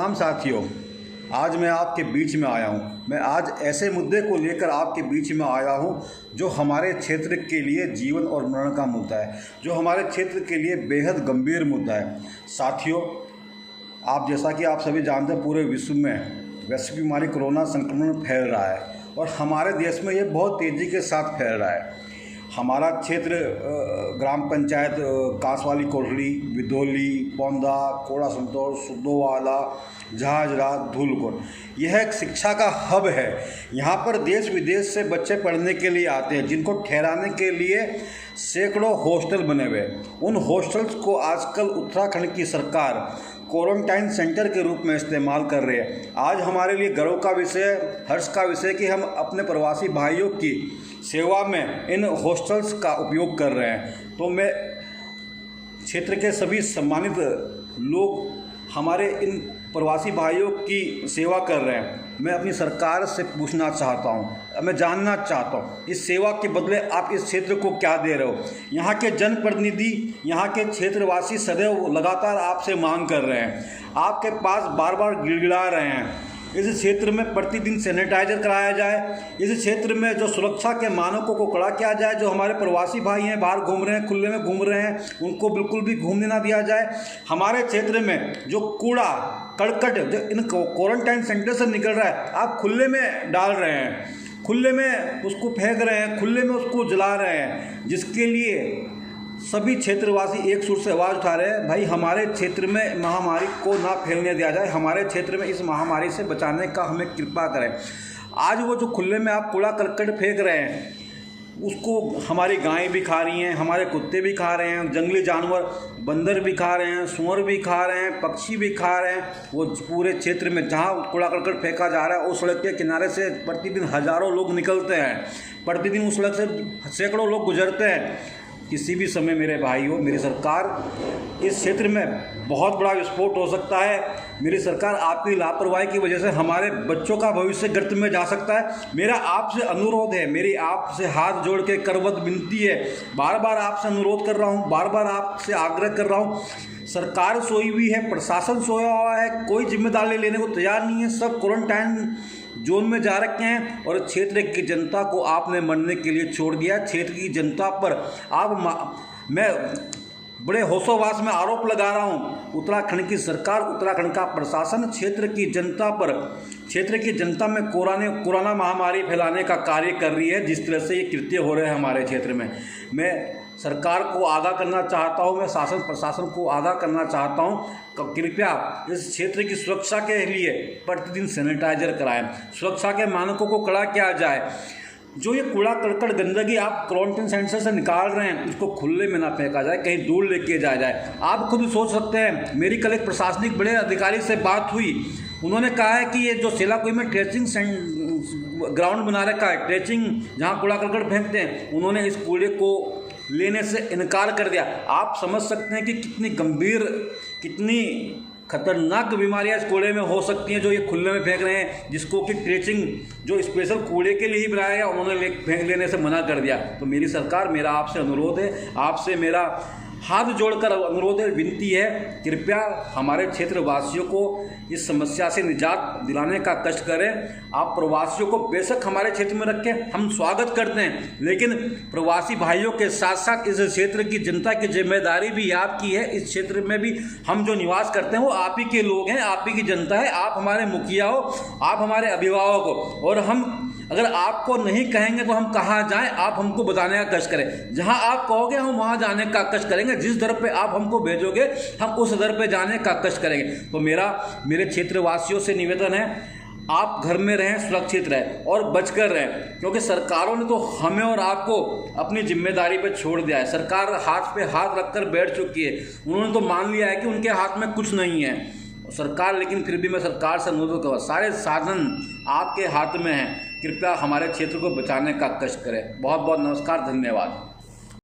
प्रणाम साथियों। आज मैं आपके बीच में आया हूँ। मैं आज ऐसे मुद्दे को लेकर आपके बीच में आया हूँ जो हमारे क्षेत्र के लिए जीवन और मरण का मुद्दा है, जो हमारे क्षेत्र के लिए बेहद गंभीर मुद्दा है। साथियों, आप जैसा कि आप सभी जानते हैं, पूरे विश्व में वैश्विक बीमारी कोरोना संक्रमण फैल रहा है और हमारे देश में ये बहुत तेज़ी के साथ फैल रहा है। हमारा क्षेत्र ग्राम पंचायत कांसवाली कोठली, विदोली, पौंदा, कोड़ा संतोष, सुद्धोवाला, जहाजरा, धूलकोट, यह एक शिक्षा का हब है। यहाँ पर देश विदेश से बच्चे पढ़ने के लिए आते हैं, जिनको ठहराने के लिए सैकड़ों हॉस्टल बने हुए। उन हॉस्टल्स को आजकल उत्तराखंड की सरकार क्वारंटाइन सेंटर के रूप में इस्तेमाल कर रहे हैं। आज हमारे लिए गर्व का विषय, हर्ष का विषय कि हम अपने प्रवासी भाइयों की सेवा में इन हॉस्टल्स का उपयोग कर रहे हैं। तो मैं क्षेत्र के सभी सम्मानित लोग हमारे इन प्रवासी भाइयों की सेवा कर रहे हैं। मैं अपनी सरकार से पूछना चाहता हूँ, मैं जानना चाहता हूँ, इस सेवा के बदले आप इस क्षेत्र को क्या दे रहे हो। यहाँ के जनप्रतिनिधि, यहाँ के क्षेत्रवासी सदैव लगातार आपसे मांग कर रहे हैं, आपके पास बार बार गिड़गिड़ा रहे हैं। इस क्षेत्र में प्रतिदिन सैनिटाइजर कराया जाए, इस क्षेत्र में जो सुरक्षा के मानकों को कड़ा किया जाए। जो हमारे प्रवासी भाई हैं, बाहर घूम रहे हैं, खुले में घूम रहे हैं, उनको बिल्कुल भी घूमने ना दिया जाए। हमारे क्षेत्र में जो कूड़ा करकट जो इन क्वारंटाइन सेंटर से निकल रहा है, आप खुले में डाल रहे हैं, खुले में उसको फेंक रहे हैं, खुले में उसको जला रहे हैं, जिसके लिए सभी क्षेत्रवासी एक सुर से आवाज़ उठा रहे हैं, भाई हमारे क्षेत्र में महामारी को ना फैलने दिया जाए, हमारे क्षेत्र में इस महामारी से बचाने का हमें कृपा करें। आज वो जो खुले में आप कूड़ा करकट फेंक रहे हैं, उसको हमारी गायें भी खा रही हैं, हमारे कुत्ते भी खा रहे हैं, जंगली जानवर बंदर भी खा रहे हैं, सूअर भी खा रहे हैं, पक्षी भी खा रहे हैं। वो पूरे क्षेत्र में जहाँ कूड़ा करकट फेंका जा रहा है, उस सड़क के किनारे से प्रतिदिन हज़ारों लोग निकलते हैं, प्रतिदिन उस सड़क से सैकड़ों लोग गुजरते हैं। किसी भी समय मेरे भाइयों, मेरी सरकार, इस क्षेत्र में बहुत बड़ा विस्फोट हो सकता है। मेरी सरकार, आपकी लापरवाही की वजह से हमारे बच्चों का भविष्य गर्त में जा सकता है। मेरा आपसे अनुरोध है, मेरी आपसे हाथ जोड़ के करबद्ध विनती है, बार बार आपसे अनुरोध कर रहा हूँ, बार बार आपसे आग्रह कर रहा हूँ। सरकार सोई हुई है, प्रशासन सोया हुआ है, कोई जिम्मेदारी लेने को तैयार नहीं है, सब क्वारंटाइन जोन में जा रखे हैं और क्षेत्र की जनता को आपने मरने के लिए छोड़ दिया। क्षेत्र की जनता पर मैं बड़े होशोवास में आरोप लगा रहा हूं। उत्तराखंड की सरकार, उत्तराखंड का प्रशासन क्षेत्र की जनता पर, क्षेत्र की जनता में कोरोना महामारी फैलाने का कार्य कर रही है। जिस तरह से ये कृत्य हो रहे हैं हमारे क्षेत्र में, मैं सरकार को आगाह करना चाहता हूं, मैं शासन प्रशासन को आगाह करना चाहता हूं, कृपया इस क्षेत्र की सुरक्षा के लिए प्रतिदिन सैनिटाइजर कराएं, सुरक्षा के मानकों को कड़ा किया जाए। जो ये कूड़ा करकट गंदगी आप क्वारंटाइन सेंटर से निकाल रहे हैं, उसको खुले में ना फेंका जाए, कहीं दूर लेके जाया जाए। आप खुद सोच सकते हैं, मेरी कल एक प्रशासनिक बड़े अधिकारी से बात हुई, उन्होंने कहा है कि ये जो सेलाकुई में ट्रेचिंग ग्राउंड बना रखा है, ट्रेचिंग जहाँ कूड़ा करकट फेंकते हैं, उन्होंने इस कूड़े को लेने से इनकार कर दिया। आप समझ सकते हैं कि कितनी गंभीर, कितनी खतरनाक बीमारियां इस कूड़े में हो सकती हैं जो ये खुले में फेंक रहे हैं, जिसको कि ट्रेचिंग जो स्पेशल कूड़े के लिए ही बनाया गया, उन्होंने फेंक लेने से मना कर दिया। तो मेरी सरकार, मेरा आपसे अनुरोध है, आपसे मेरा हाथ जोड़कर अनुरोध है, विनती है, कृपया हमारे क्षेत्रवासियों को इस समस्या से निजात दिलाने का कष्ट करें। आप प्रवासियों को बेशक हमारे क्षेत्र में रखें, हम स्वागत करते हैं, लेकिन प्रवासी भाइयों के साथ साथ इस क्षेत्र की जनता की जिम्मेदारी भी आपकी है। इस क्षेत्र में भी हम जो निवास करते हैं वो आप ही के लोग हैं, आप ही की जनता है, आप हमारे मुखिया हो, आप हमारे अभिभावक हो, और हम अगर आपको नहीं कहेंगे तो हम कहाँ जाएं, आप हमको बताने का कष्ट करें। जहां आप कहोगे हम वहां जाने का कष्ट करेंगे, जिस दर पे आप हमको भेजोगे हम उस दर पे जाने का कष्ट करेंगे। तो मेरे क्षेत्रवासियों से निवेदन है, आप घर में रहें, सुरक्षित रहें और बचकर रहें, क्योंकि सरकारों ने तो हमें और आपको अपनी जिम्मेदारी पर छोड़ दिया है। सरकार हाथ पे हाथ रखकर बैठ चुकी है, उन्होंने तो मान लिया है कि उनके हाथ में कुछ नहीं है सरकार, लेकिन फिर भी मैं सरकार से अनुरोध करूँगा, सारे साधन आपके हाथ में हैं, कृपया हमारे क्षेत्र को बचाने का कष्ट करें। बहुत बहुत नमस्कार, धन्यवाद।